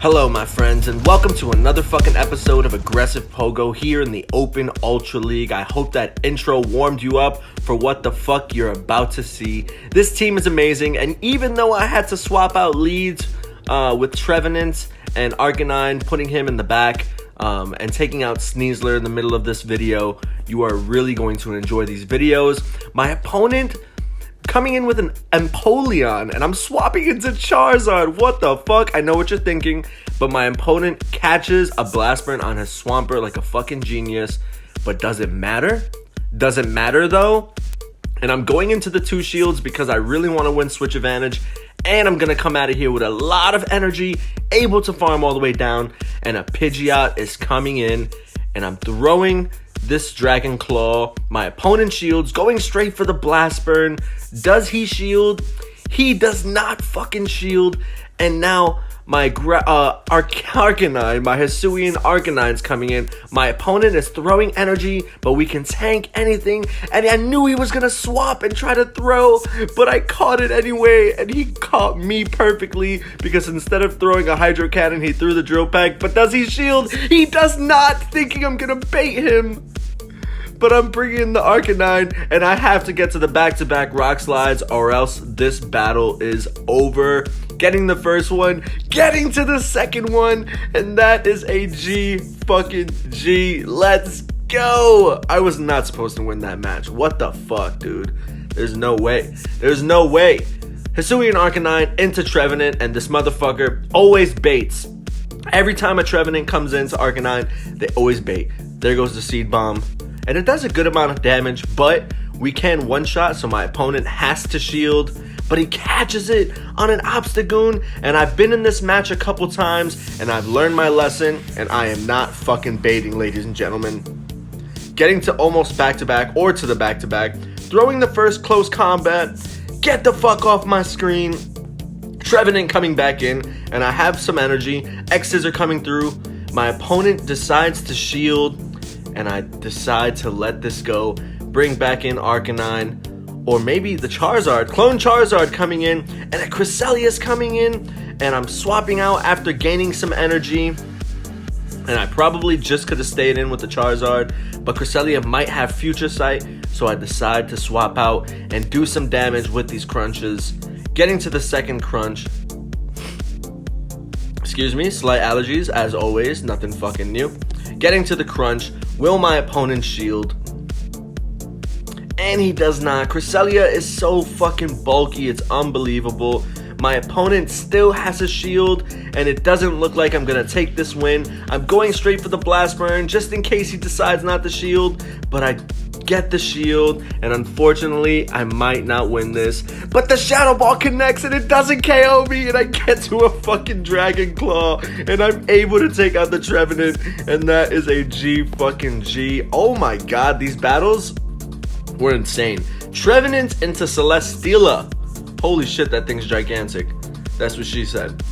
Hello my friends, and welcome to another fucking episode of Aggressive Pogo here in the Open Ultra League. I hope that intro warmed you up for what the fuck you're about to see. This team is amazing, and even though I had to swap out leads with Trevenant and Arcanine, putting him in the back and taking out Sneasler in the middle of this video, you are really going to enjoy these videos. My opponent coming in with an Empoleon, and I'm swapping into Charizard. What the fuck? I know what you're thinking, but my opponent catches a Blast Burn on his Swampert like a fucking genius. But does it matter? Doesn't matter though. And I'm going into the two shields because I really want to win switch advantage, and I'm gonna come out of here with a lot of energy, able to farm all the way down, and a Pidgeot is coming in, and I'm throwing this Dragon Claw. My opponent shields, going straight for the Blast Burn. Does he shield? He does not fucking shield. And now my Arcanine, my Hisiuan Arcanine's coming in. My opponent is throwing energy, but we can tank anything. And I knew he was gonna swap and try to throw, but I caught it anyway, and he caught me perfectly because instead of throwing a Hydro Cannon, he threw the Drill Peck. But does he shield? He does not, thinking I'm gonna bait him. But I'm bringing in the Arcanine, and I have to get to the back-to-back Rock Slides, or else this battle is over. Getting the first one, getting to the second one, and that is a G fucking G. Let's go. I was not supposed to win that match. What the fuck, dude? There's no way. There's no way. Hisuian Arcanine into Trevenant, and this motherfucker always baits. Every time a Trevenant comes into Arcanine, they always bait. There goes the Seed Bomb. And it does a good amount of damage, but we can one-shot, so my opponent has to shield. But he catches it on an Obstagoon, and I've been in this match a couple times, and I've learned my lesson, and I am not fucking baiting, ladies and gentlemen. Getting to almost back-to-back, or to the back-to-back, throwing the first close combat, get the fuck off my screen. Trevenant coming back in, and I have some energy. X's are coming through. My opponent decides to shield, and I decide to let this go, bring back in Arcanine, or maybe the Charizard, Clone Charizard coming in, and a Cresselia's coming in, and I'm swapping out after gaining some energy, and I probably just could have stayed in with the Charizard, but Cresselia might have Future Sight, so I decide to swap out and do some damage with these crunches. Getting to the second crunch, excuse me, slight allergies as always, nothing fucking new. Getting to the crunch, will my opponent shield? And he does not. Cresselia is so fucking bulky, it's unbelievable. My opponent still has a shield, and it doesn't look like I'm gonna take this win. I'm going straight for the Blast Burn, just in case he decides not to shield, but I get the shield, and unfortunately, I might not win this. But the Shadow Ball connects, and it doesn't KO me, and I get to a fucking Dragon Claw, and I'm able to take out the Trevenant, and that is a G fucking G. Oh my god, these battles were insane. Trevenant into Celesteela. Holy shit, that thing's gigantic. That's what she said.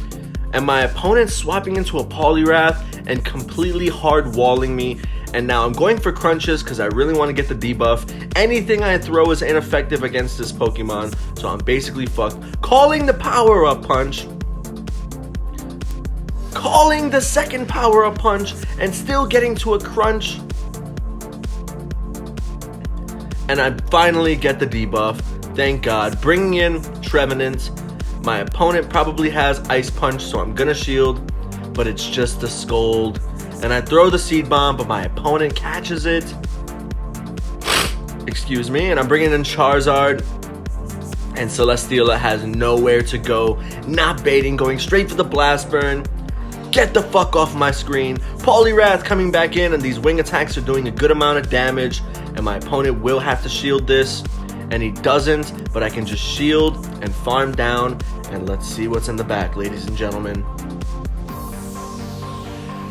And my opponent swapping into a Poliwrath and completely hard walling me. And now I'm going for crunches because I really want to get the debuff. Anything I throw is ineffective against this Pokemon, so I'm basically fucked. Calling the power-up punch. Calling the second power-up punch and still getting to a crunch. And I finally get the debuff. Thank God. Bringing in Trevenant. My opponent probably has Ice Punch, so I'm gonna shield, but it's just a Scold. And I throw the Seed Bomb, but my opponent catches it. Excuse me. And I'm bringing in Charizard. And Celesteela has nowhere to go. Not baiting, going straight for the Blast Burn. Get the fuck off my screen. Poliwrath coming back in, and these wing attacks are doing a good amount of damage. And my opponent will have to shield this. And he doesn't, but I can just shield and farm down. And let's see what's in the back, ladies and gentlemen.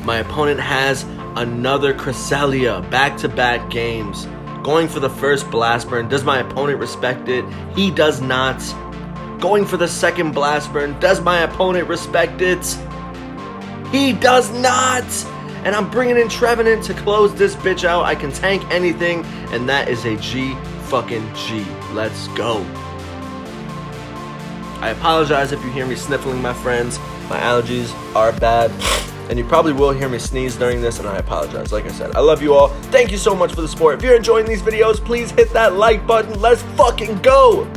My opponent has another Cresselia, back-to-back games. Going for the first Blast Burn. Does my opponent respect it? He does not. Going for the second Blast Burn. Does my opponent respect it? He does not. And I'm bringing in Trevenant to close this bitch out. I can tank anything, and that is a G fucking G. Let's go. I apologize if you hear me sniffling, my friends, My allergies are bad, and you probably will hear me sneeze during this, and I apologize. Like I said, I love you all. Thank you so much for the support. If you're enjoying these videos, please hit that like button. Let's fucking go.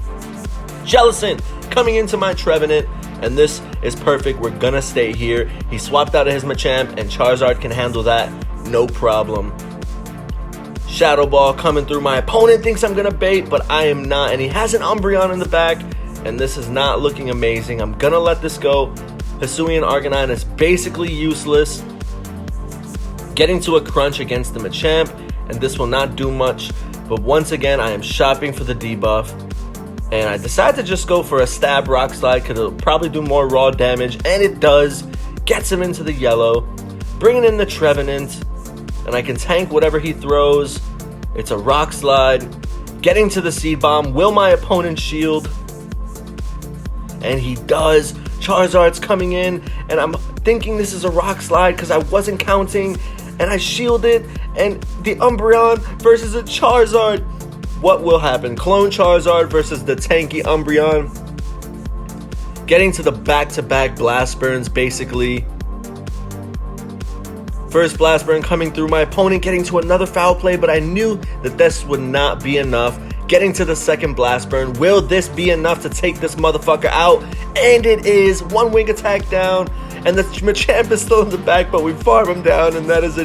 Jellicent coming into my Trevenant, and this is perfect. We're gonna stay here. He swapped out of his Machamp, and Charizard can handle that, no problem. Shadow Ball coming through. My opponent thinks I'm gonna bait, but I am not, and he has an Umbreon in the back, and this is not looking amazing. I'm gonna let this go. Hisiuan Arcanine is basically useless. Getting to a crunch against the Machamp, and this will not do much, but once again, I am shopping for the debuff, and I decide to just go for a stab Rock Slide, because it'll probably do more raw damage, and it does. Gets him into the yellow, bringing in the Trevenant, and I can tank whatever he throws. It's a Rock Slide. Getting to the Seed Bomb. Will my opponent shield? And he does. Charizard's coming in, and I'm thinking this is a Rock Slide because I wasn't counting, and I shielded, and the Umbreon versus a Charizard. What will happen? Clone Charizard versus the tanky Umbreon. Getting to the back-to-back Blast Burns, basically. First Blast Burn coming through. My opponent getting to another foul play, but I knew that this would not be enough. Getting to the second Blast Burn. Will this be enough to take this motherfucker out? And it is. One wing attack down, and the Machamp is still in the back, but we farm him down, and that is a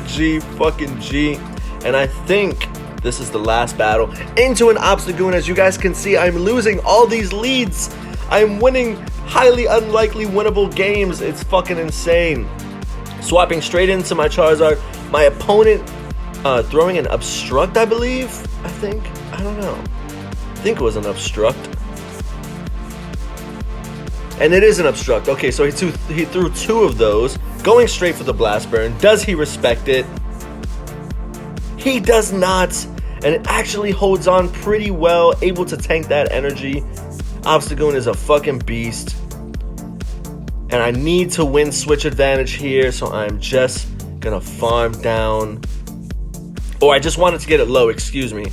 fucking G. And I think this is the last battle. Into an Obstagoon. As you guys can see, I'm losing all these leads. I'm winning highly unlikely winnable games. It's fucking insane. Swapping straight into my Charizard. My opponent throwing an Obstruct, I believe. I don't know. I think it was an Obstruct. And it is an Obstruct. Okay, so he threw two of those. Going straight for the Blast Burn. Does he respect it? He does not. And it actually holds on pretty well. Able to tank that energy. Obstagoon is a fucking beast. And I need to win switch advantage here, so I'm just gonna farm down. Or I just wanted to get it low, excuse me.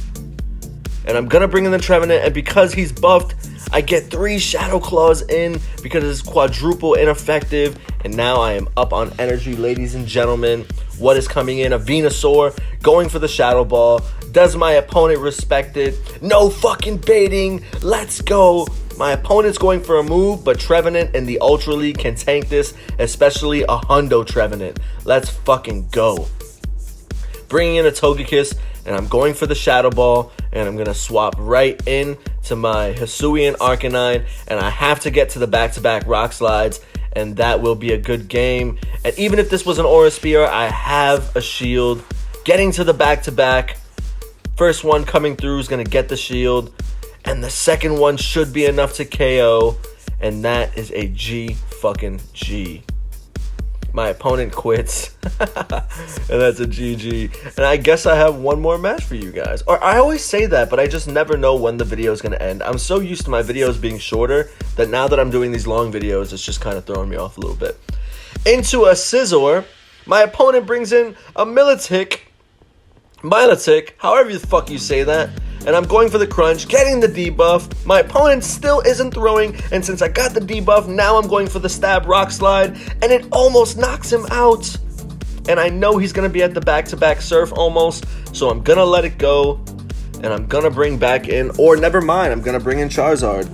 And I'm gonna bring in the Trevenant, and because he's buffed, I get 3 Shadow Claws in because it's quadruple ineffective. And now I am up on energy, ladies and gentlemen. What is coming in? A Venusaur going for the Shadow Ball. Does my opponent respect it? No fucking baiting. Let's go. My opponent's going for a move, but Trevenant in the Ultra League can tank this, especially a Hundo Trevenant. Let's fucking go. Bringing in a Togekiss, and I'm going for the Shadow Ball, and I'm going to swap right in to my Hisuian Arcanine, and I have to get to the back-to-back Rock Slides, and that will be a good game. And even if this was an Aura Spear, I have a shield. Getting to the back-to-back. First one coming through is going to get the shield. And the second one should be enough to KO. And that is a fucking G. My opponent quits. And that's a GG. And I guess I have one more match for you guys. Or I always say that, but I just never know when the video is going to end. I'm so used to my videos being shorter that now that I'm doing these long videos, it's just kind of throwing me off a little bit. Into a Scizor. My opponent brings in a Milotic, however the fuck you say that. And I'm going for the crunch, getting the debuff. My opponent still isn't throwing, and since I got the debuff, now I'm going for the stab Rock Slide, and it almost knocks him out. And I know he's going to be at the back-to-back Surf almost, so I'm going to let it go, and I'm going to bring back in, or never mind, I'm going to bring in Charizard.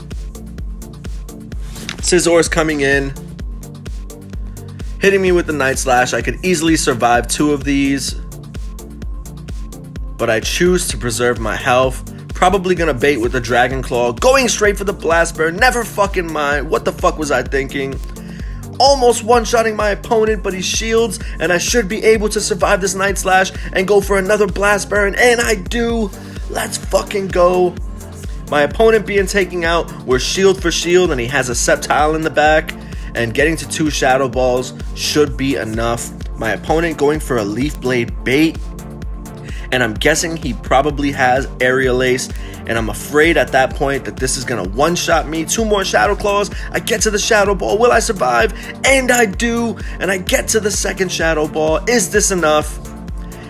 Scizor's coming in, hitting me with the Night Slash. I could easily survive 2 of these, but I choose to preserve my health. Probably gonna bait with the Dragon Claw. Going straight for the Blast Burn. Never fucking mind. What the fuck was I thinking? Almost one-shotting my opponent, but he shields, and I should be able to survive this Night Slash and go for another Blast Burn, and I do. Let's fucking go. My opponent being taken out, we're shield for shield, and he has a Sceptile in the back, and getting to 2 Shadow Balls should be enough. My opponent going for a Leaf Blade bait, and I'm guessing he probably has Aerial Ace, and I'm afraid at that point that this is gonna one-shot me. 2 more Shadow Claws. I get to the Shadow Ball. Will I survive? And I do, and I get to the second Shadow Ball. Is this enough?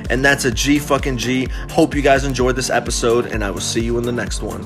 And that's a G fucking G. Hope you guys enjoyed this episode, and I will see you in the next one.